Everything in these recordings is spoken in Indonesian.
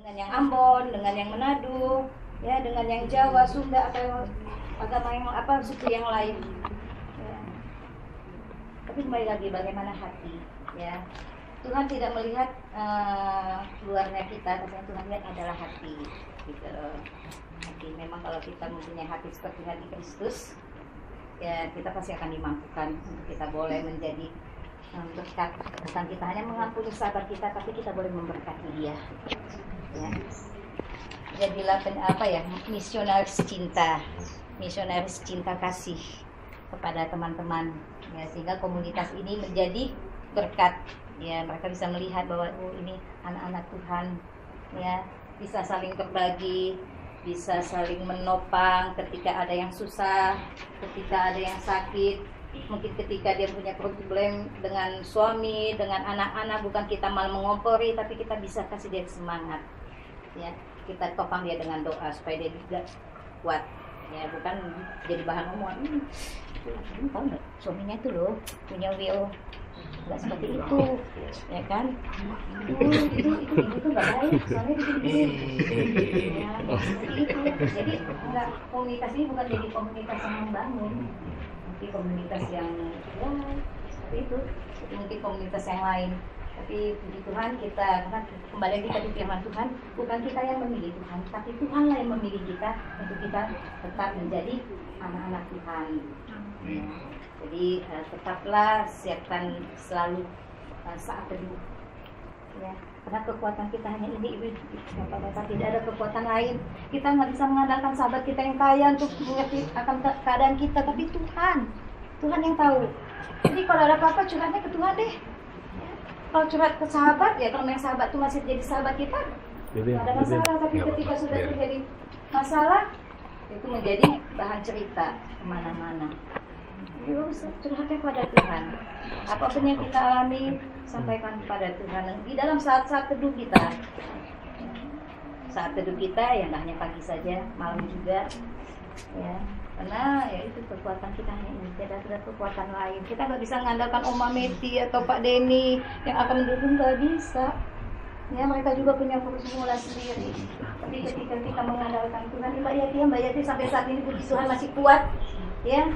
dengan yang Ambon, dengan yang Manado, ya, dengan yang Jawa, Sunda atau agama yang suku yang lain. Ya. Tapi kembali lagi bagaimana hati, ya. Tuhan tidak melihat luarnya kita, tapi yang Tuhan lihat adalah hati, gitu loh. Hati. Memang kalau kita mempunyai hati seperti hati Kristus, ya kita pasti akan dimampukan untuk kita boleh menjadi berkat. Bukan kita hanya mengampuni sahabat kita, tapi kita boleh memberkati dia. Ya. Jadilah misionaris cinta kasih kepada teman-teman. Ya, sehingga komunitas ini menjadi berkat. Ya, mereka bisa melihat bahwa ini anak-anak Tuhan, ya, bisa saling berbagi, bisa saling menopang ketika ada yang susah, ketika ada yang sakit, mungkin ketika dia punya problem dengan suami, dengan anak-anak, bukan kita malah mengompori, tapi kita bisa kasih dia semangat, ya, kita topang dia dengan doa supaya dia juga kuat, ya, bukan jadi bahan omongan. Tahu nggak, suaminya itu loh punya will nggak seperti itu, ya kan? Itu nggak baik, soalnya begini. Ya, seperti itu. Jadi nggak, komunitas ini bukan jadi komunitas yang membangun, tapi komunitas yang ya seperti itu. Jadi mungkin komunitas yang lain. Tapi puji Tuhan kita, karena kembali lagi tadi firman Tuhan, bukan kita yang memilih Tuhan, tapi Tuhanlah yang memilih kita untuk kita tetap menjadi anak-anak Tuhan. Ya. Jadi tetaplah siapkan selalu saat teduh, ya, karena kekuatan kita hanya ini, Ibu, Bapak-bapak, tidak ada kekuatan lain. Kita nggak bisa mengandalkan sahabat kita yang kaya untuk mengerti akan keadaan kita, tapi Tuhan yang tahu. Jadi kalau ada apa-apa curhatnya ke Tuhan deh. Ya. Kalau curhat ke sahabat, ya kalau yang sahabat itu masih jadi sahabat kita, nggak ada masalah. Tapi ketika sudah terjadi masalah, itu menjadi bahan cerita kemana-mana. Curhatnya kepada Tuhan. Apapun yang kita alami, sampaikan kepada Tuhan di dalam saat-saat teduh kita. Saat teduh kita ya nggak hanya pagi saja, malam juga, ya. Karena ya itu kekuatan kita hanya ini, tidak ada kekuatan lain. Kita nggak bisa mengandalkan Oma Meti atau Pak Denny yang akan mendukung, nggak bisa. Ya, mereka juga punya formula sendiri. Tapi ketika kita mengandalkan Tuhan, Mbak Yati sampai saat ini puji Tuhan masih kuat, ya.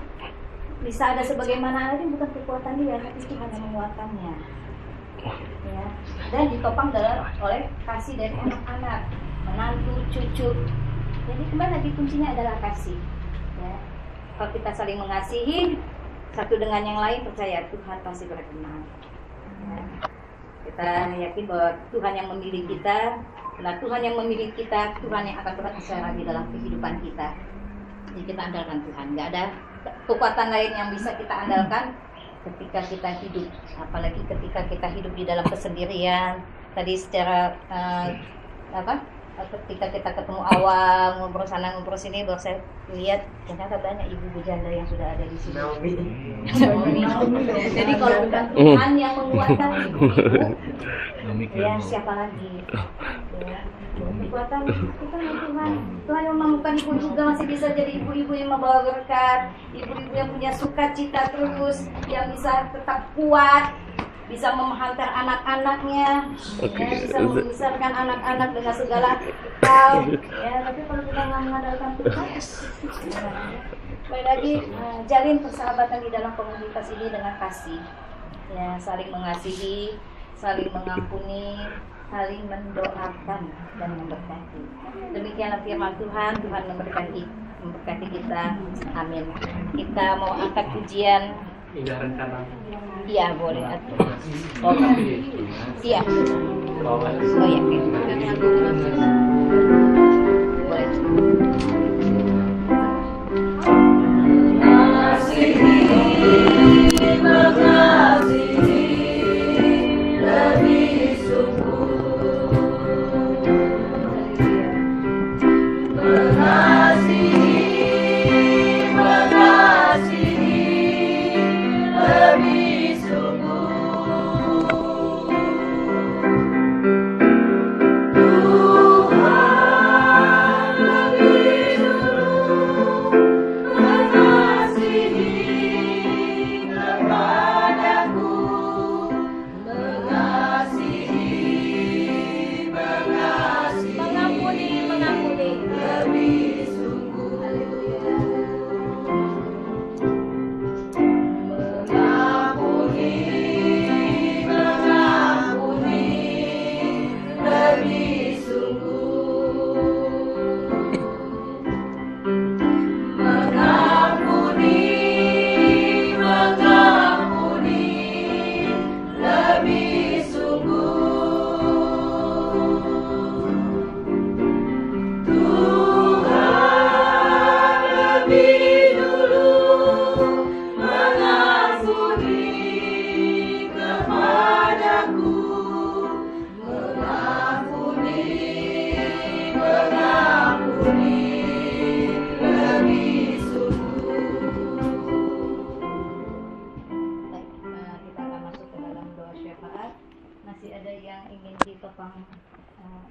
Bisa ada sebagaimana ini bukan kekuatan dia, tapi Tuhan yang menguatkannya, ya. Dan ditopang oleh kasih dari anak-anak, menantu, cucu. Jadi kembali lagi kuncinya adalah kasih, ya. Kalau kita saling mengasihi satu dengan yang lain, percaya Tuhan pasti berkenan, ya. Kita yakin bahwa Tuhan yang memilih kita, nah Tuhan yang memilih kita, Tuhan yang akan berbicara di dalam kehidupan kita. Jadi kita andalkan Tuhan, nggak ada kekuatan lain yang bisa kita andalkan ketika kita hidup, apalagi ketika kita hidup di dalam kesendirian. Tadi secara ketika kita ketemu awal, ngobrol sana ngobrol sini, baru saya lihat ternyata banyak ibu janda yang sudah ada di sini. Jadi kalau bukan Tuhan yang menguatkan ibu, ya siapa lagi? Ya. Kekuatan kita Tuhan yang memampukan ibu juga masih bisa jadi ibu-ibu yang membawa berkat, ibu-ibu yang punya sukacita terus, yang bisa tetap kuat, bisa menghantar anak-anaknya, ya, bisa membesarkan anak-anak dengan segala hal, ya. Tapi kalau kita nggak mengandalkan Tuhan, baik lagi jalin persahabatan di dalam komunitas ini dengan kasih, ya, saling mengasihi, saling mengampuni, saling mendoakan dan memberkati. Demikianlah firman Tuhan. Tuhan memberkati kita. Amin. Kita mau angkat pujian. Iya, boleh. Oh, iya. Oh ya. Boleh. Tuhan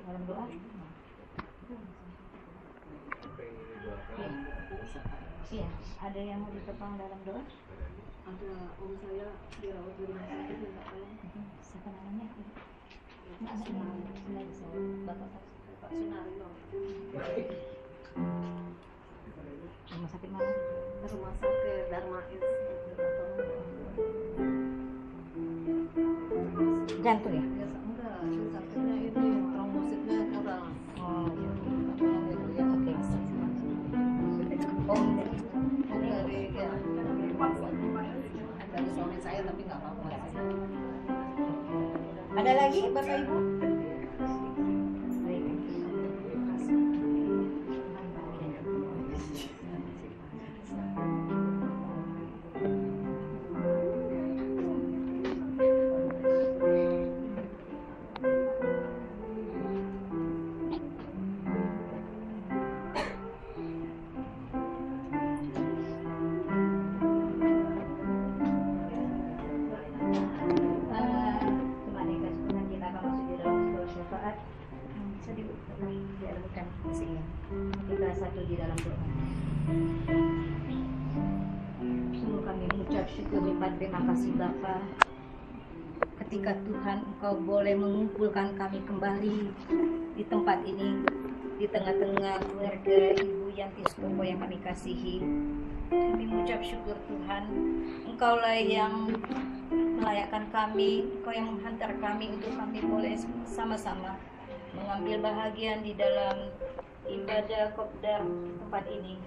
dalam doa. Iya, ada yang mau ditopang dalam doa? Ada om saya dirawat di rumah sakit minta tolong. Siapa namanya? Bapak Sunaryo. Rumah sakit mana? Rumah sakit Darmais. Jantung ya? Enggak, sakitnya ini trombositnya kurang. Oh iya. Oke. Oh, dari suami saya tapi nggak apa-apa. ada lagi Bapak Ibu? Kita satu di dalam doa. Sungguh kami mengucap syukur lipat terima kasih Bapa. Ketika Tuhan Engkau boleh mengumpulkan kami kembali di tempat ini, di tengah-tengah keluarga Ibu Yanti Sutopo yang kami kasihi. Kami mengucap syukur Tuhan, Engkaulah yang melayakkan kami, Engkau yang menghantar kami untuk kami boleh sama-sama mengambil bahagian di dalam ibadah kopdar tempat ini.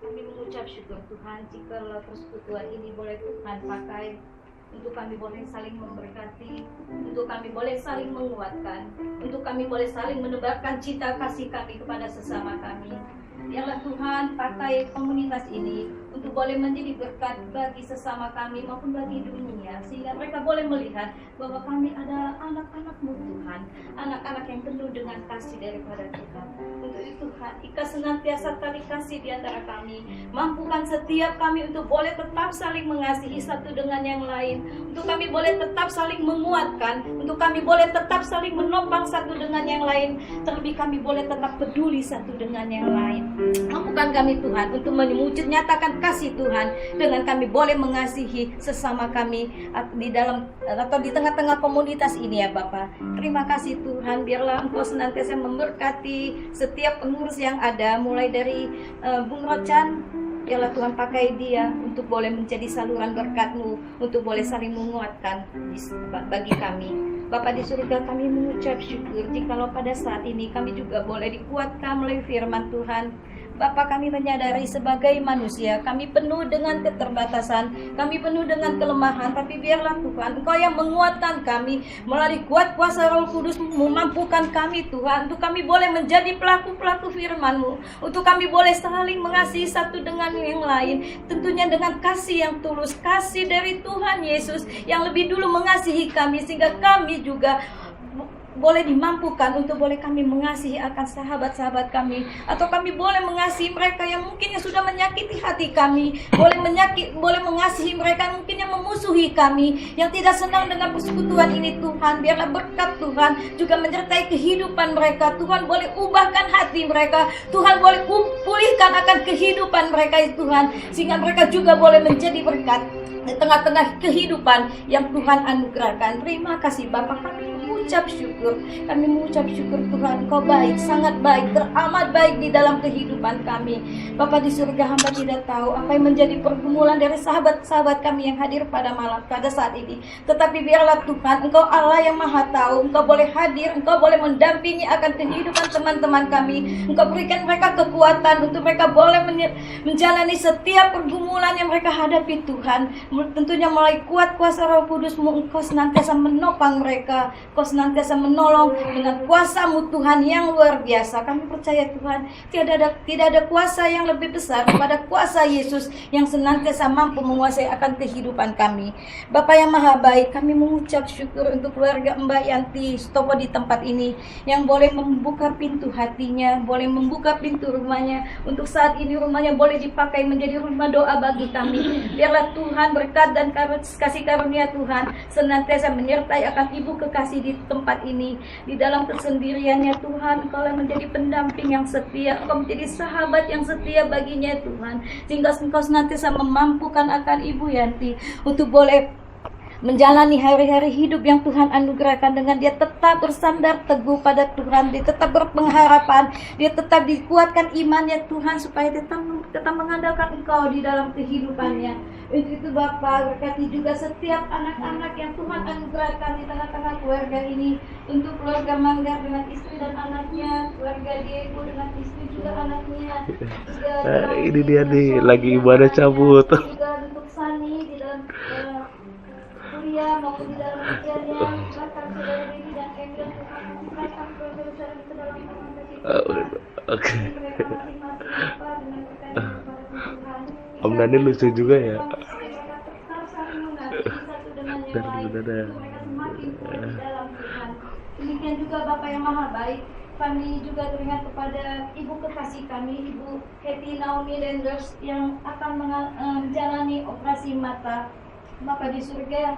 Kami mengucap syukur Tuhan jikalau persekutuan ini boleh Tuhan pakai untuk kami boleh saling memberkati, untuk kami boleh saling menguatkan, untuk kami boleh saling menebarkan cinta kasih kami kepada sesama kami. Biarlah Tuhan pakai komunitas ini untuk boleh menjadi berkat bagi sesama kami maupun bagi dunia, sehingga mereka boleh melihat bahwa kami adalah anak-anak-Mu Tuhan, anak-anak yang penuh dengan kasih daripada Tuhan. Untuk itu Tuhan, Ika senantiasa tali kasih di antara kami, mampukan setiap kami untuk boleh tetap saling mengasihi satu dengan yang lain, untuk kami boleh tetap saling menguatkan, untuk kami boleh tetap saling menopang satu dengan yang lain, terlebih kami boleh tetap peduli satu dengan yang lain. Mampukan kami Tuhan untuk mewujud nyatakan kasih Tuhan dengan kami boleh mengasihi sesama kami di dalam atau di tengah-tengah komunitas ini ya Bapak. Terima kasih Tuhan, biarlah Engkau senantiasa memberkati setiap pengurus yang ada, mulai dari Bung Rocan. Biarlah Tuhan pakai dia untuk boleh menjadi saluran berkat-Mu, untuk boleh saling menguatkan bagi kami. Bapa di surga, kami mengucap syukur jikalau pada saat ini kami juga boleh dikuatkan melalui firman Tuhan. Bapa, kami menyadari sebagai manusia kami penuh dengan keterbatasan, kami penuh dengan kelemahan, tapi biarlah Tuhan Engkau yang menguatkan kami melalui kuat kuasa Roh Kudus, memampukan kami Tuhan untuk kami boleh menjadi pelaku-pelaku firman-Mu, untuk kami boleh saling mengasihi satu dengan yang lain, tentunya dengan kasih yang tulus, kasih dari Tuhan Yesus yang lebih dulu mengasihi kami, sehingga kami juga boleh dimampukan untuk boleh kami mengasihi akan sahabat-sahabat kami, atau kami boleh mengasihi mereka yang mungkin yang sudah menyakiti hati kami, boleh mengasihi mereka mungkin yang memusuhi kami, yang tidak senang dengan persekutuan ini Tuhan. Biarlah berkat Tuhan juga menyertai kehidupan mereka. Tuhan boleh ubahkan hati mereka, Tuhan boleh pulihkan akan kehidupan mereka Tuhan, sehingga mereka juga boleh menjadi berkat di tengah-tengah kehidupan yang Tuhan anugerahkan. Terima kasih Bapa, kami mengucap syukur. Kami mengucap syukur Tuhan, Engkau baik, sangat baik, teramat baik di dalam kehidupan kami. Bapa di surga, hamba tidak tahu apa yang menjadi pergumulan dari sahabat-sahabat kami yang hadir pada saat ini. Tetapi biarlah Tuhan, Engkau Allah yang maha tahu, Engkau boleh hadir, Engkau boleh mendampingi akan kehidupan teman-teman kami. Engkau berikan mereka kekuatan untuk mereka boleh menjalani setiap pergumulan yang mereka hadapi Tuhan. Tentunya mulai kuat kuasa Roh Kudus-Mu, Engkau senantiasa menopang mereka, Engkau senantiasa menolong dengan kuasa-Mu Tuhan yang luar biasa. Kami percaya Tuhan, tidak ada kuasa yang lebih besar daripada kuasa Yesus yang senantiasa mampu menguasai akan kehidupan kami. Bapa yang maha baik, kami mengucap syukur untuk keluarga Mbak Yanti Stopo di tempat ini yang boleh membuka pintu hatinya, boleh membuka pintu rumahnya. Untuk saat ini rumahnya boleh dipakai menjadi rumah doa bagi kami. Biarlah Tuhan berkat dan kasih karunia Tuhan senantiasa menyertai akan ibu kekasih di tempat ini. Di dalam kesendiriannya Tuhan, Engkau yang menjadi pendamping yang setia, Engkau menjadi sahabat yang setia baginya Tuhan, sehingga Engkau senantiasa memampukan akan Ibu Yanti untuk boleh menjalani hari-hari hidup yang Tuhan anugerahkan dengan dia tetap bersandar teguh pada Tuhan, dia tetap berpengharapan, dia tetap dikuatkan imannya Tuhan supaya tetap mengandalkan Engkau di dalam kehidupannya. Untuk itu Bapa, berkati juga setiap anak-anak yang Tuhan anugerahkan di tengah-tengah keluarga ini. Untuk keluarga Manggar dengan istri dan anaknya, keluarga Diego dengan istri juga anaknya. Ini dia nih, lagi ibadah cabut. Juga untuk Sani di dalam kuliah maupun di dalam kerjanya, bahkan saudara Dewi dan Emil, Tuhan membukakan keluarga-saudara ke dalam tangan kasih Oke. mereka masing-masing Bapa dengan berkat kepada Tuhan. Om Daniel lucu juga ya. Mereka tetap saling mengasihi satu dengan yang lain. Mereka semakin kuat di dalam Tuhan. Demikian juga Bapa yang maha baik, kami juga teringat kepada ibu kekasih kami, Ibu Hetty Naomi Lenders yang akan menjalani operasi mata. Bapa di surga,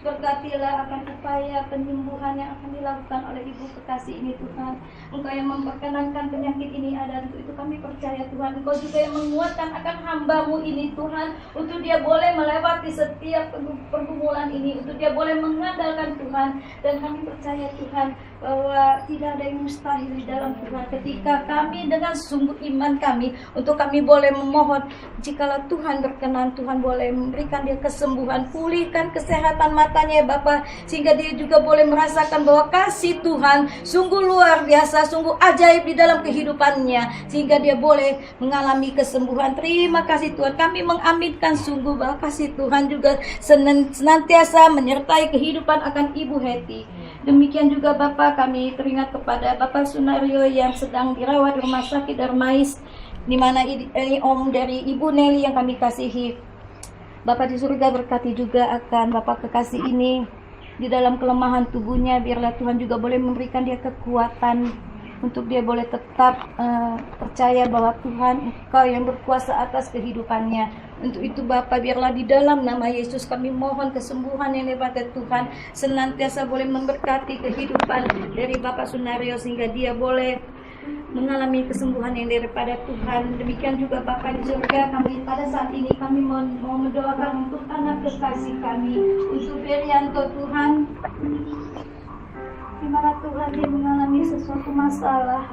berkatilah akan upaya penyembuhan yang akan dilakukan oleh ibu kekasih ini Tuhan. Engkau yang memperkenankan penyakit ini ada, untuk itu kami percaya Tuhan. Engkau juga yang menguatkan akan hamba-Mu ini Tuhan, untuk dia boleh melewati setiap pergumulan ini, untuk dia boleh mengandalkan Tuhan. Dan kami percaya Tuhan bahwa tidak ada yang mustahil di dalam Tuhan. Ketika kami dengan sungguh iman kami, untuk kami boleh memohon, jikalau Tuhan berkenan, Tuhan boleh memberikan dia kesembuhan, pulihkan kesehatan matanya ya Bapa, sehingga dia juga boleh merasakan bahwa kasih Tuhan sungguh luar biasa, sungguh ajaib di dalam kehidupannya, sehingga dia boleh mengalami kesembuhan. Terima kasih Tuhan, kami mengaminkan sungguh bahwa kasih Tuhan juga senantiasa menyertai kehidupan akan Ibu Hetty. Demikian juga Bapak, kami teringat kepada Bapak Sunario yang sedang dirawat di Rumah Sakit Darmais, di mana ini Om dari Ibu Nelly yang kami kasihi. Bapak di surga, berkati juga akan Bapak kekasih ini di dalam kelemahan tubuhnya. Biarlah Tuhan juga boleh memberikan dia kekuatan untuk dia boleh tetap percaya bahwa Tuhan Engkau yang berkuasa atas kehidupannya. Untuk itu Bapa, biarlah di dalam nama Yesus kami mohon kesembuhan yang daripada Tuhan senantiasa boleh memberkati kehidupan dari Bapak Sunario, sehingga dia boleh mengalami kesembuhan yang daripada Tuhan. Demikian juga Bapa di surga, kami pada saat ini kami mau mendoakan untuk anak kekasih kami, untuk Berianto Tuhan, di mana Tuhan dia mengalami sesuatu masalah.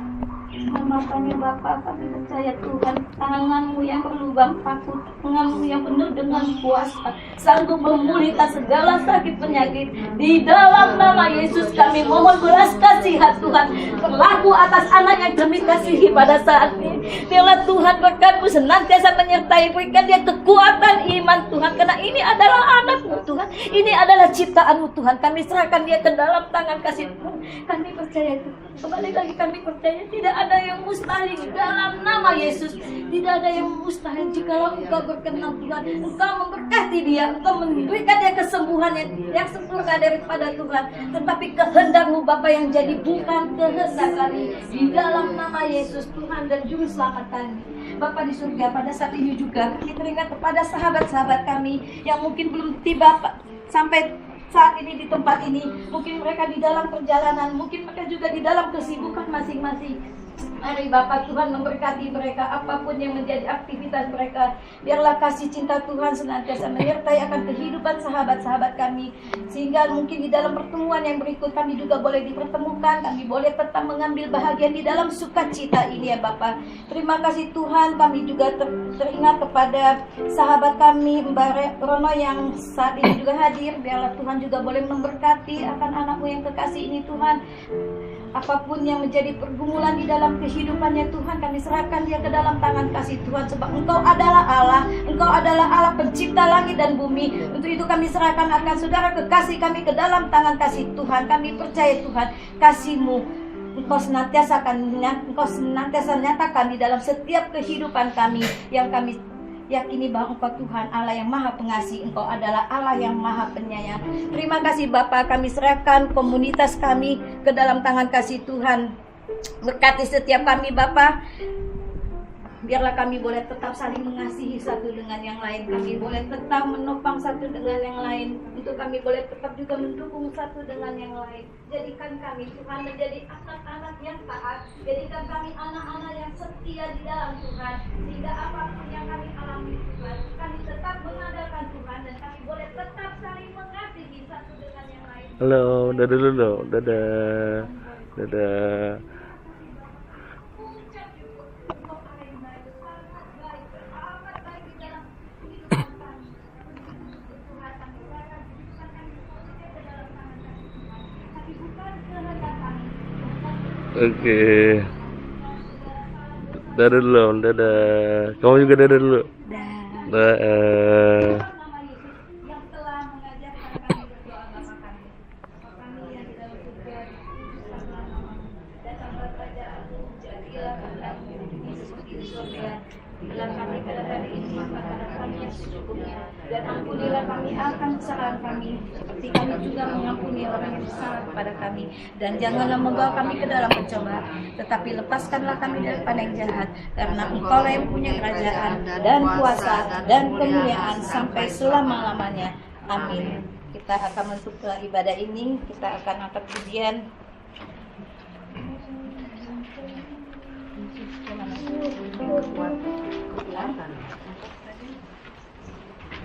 Matanya Bapa, kami percaya Tuhan, tangan-Mu yang berlubang takut, tangan-Mu yang penuh dengan kuasa, sanggup memulihkan segala sakit penyakit. Di dalam nama Yesus kami mohon belas kasihan Tuhan berlaku atas anak yang kami kasihi pada saat ini. Biarlah Tuhan berkat-Mu senantiasa menyertai, berikan dia kekuatan iman Tuhan, karena ini adalah anak-Mu Tuhan, ini adalah ciptaan-Mu Tuhan. Kami serahkan dia ke dalam tangan kasih Tuhan. Kami percaya Tuhan, kembali lagi kami percaya tidak ada yang mustahil di dalam nama Yesus. Tidak ada yang mustahil jikalau Engkau berkenan Tuhan. Engkau memberkati dia, Engkau memberikan dia kesembuhan yang sempurna daripada Tuhan. Tetapi kehendak-Mu Bapa yang jadi, bukan kehendak kami. Di dalam nama Yesus Tuhan dan Juru Selamat kami. Bapa di surga, pada saat ini juga kami teringat kepada sahabat-sahabat kami yang mungkin belum tiba sampai saat ini di tempat ini. Mungkin mereka di dalam perjalanan, mungkin mereka juga di dalam kesibukan masing-masing. Mari Bapak Tuhan memberkati mereka apapun yang menjadi aktivitas mereka. Biarlah kasih cinta Tuhan senantiasa menyertai akan kehidupan sahabat-sahabat kami. Sehingga mungkin di dalam pertemuan yang berikut kami juga boleh dipertemukan. Kami boleh tetap mengambil bahagian di dalam sukacita ini ya Bapak. Terima kasih Tuhan, kami juga teringat kepada sahabat kami Mbak Rono yang saat ini juga hadir. Biarlah Tuhan juga boleh memberkati akan anakmu yang kekasih ini Tuhan. Apapun yang menjadi pergumulan di dalam kehidupannya Tuhan, kami serahkan dia ke dalam tangan kasih Tuhan. Sebab Engkau adalah Allah, Engkau adalah Allah pencipta langit dan bumi. Untuk itu kami serahkan akan saudara kekasih kami ke dalam tangan kasih Tuhan. Kami percaya Tuhan, kasih-Mu Engkau senantiasa nyatakan di dalam setiap kehidupan kami, yang kami yakini bahwa Engkau Tuhan Allah yang maha pengasih, Engkau adalah Allah yang maha penyayang. Terima kasih Bapa, kami serahkan komunitas kami ke dalam tangan kasih Tuhan. Berkati setiap kami Bapa. Biarlah kami boleh tetap saling mengasihi satu dengan yang lain. Kami boleh tetap menopang satu dengan yang lain. Untuk kami boleh tetap juga mendukung satu dengan yang lain. Jadikan kami Tuhan menjadi anak-anak yang taat. Jadikan kami anak-anak yang setia di dalam Tuhan. Sehingga apapun yang kami alami Tuhan, kami tetap mengandalkan Tuhan. Dan kami boleh tetap saling mengasihi satu dengan yang lain. Halo, dadah dulu, dadah, dadah. Oke. Dadah dulu, dadah. Kamu juga dadah dulu. Dadah. Yang telah mengajarkan kami berdoa Bapa kami. Kami yang di dalam surga, dikuduskanlah namamu. Datanglah kerajaanmu, jadilah kehendakmu di bumi seperti di surga. Berilah kami pada hari ini makanan kami yang secukupnya, dan ampunilah kami akan kesalahan kami, seperti kami juga mengampuni orang yang bersalah kepada kami. Dan janganlah membawa kami ke dalam pencobaan, tetapi lepaskanlah kami daripada yang jahat, karena Engkau lah yang punya kerajaan dan kuasa dan kemuliaan sampai selama-lamanya. Amin. Kita akan menutup ibadah ini, kita akan angkat pujian.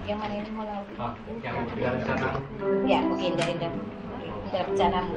Yang mana ini mau lalu? Yang biar sana. Ya, oke, indah. Indah rencanamu.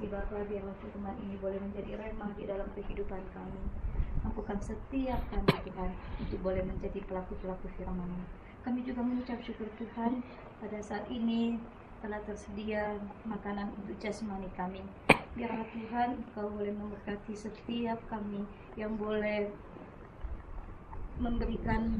kasih Bapa, biarlah firman ini boleh menjadi remah di dalam kehidupan kami. Mampukan setiap kami Tuhan untuk boleh menjadi pelaku-pelaku firman. Kami juga mengucap syukur Tuhan pada saat ini telah tersedia makanan untuk jasmani kami. Biarlah Tuhan Engkau boleh memberkati setiap kami yang boleh memberikan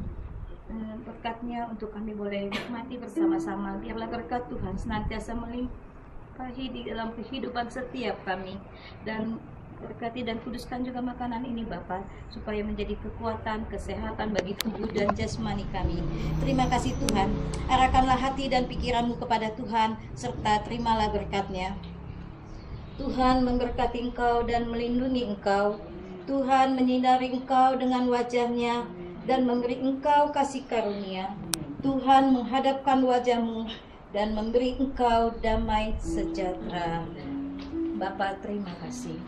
berkat-Nya untuk kami boleh nikmati bersama-sama. Biarlah berkat Tuhan senantiasa melimpahi di dalam kehidupan setiap kami, dan berkati dan kuduskan juga makanan ini Bapa, supaya menjadi kekuatan, kesehatan bagi tubuh dan jasmani kami. Terima kasih Tuhan. Arahkanlah hati dan pikiranmu kepada Tuhan, serta terimalah berkat-Nya. Tuhan memberkati engkau dan melindungi engkau. Tuhan menyinari engkau dengan wajah-Nya dan memberi engkau kasih karunia. Tuhan menghadapkan wajah-Mu dan memberi engkau damai sejahtera. Bapa, terima kasih.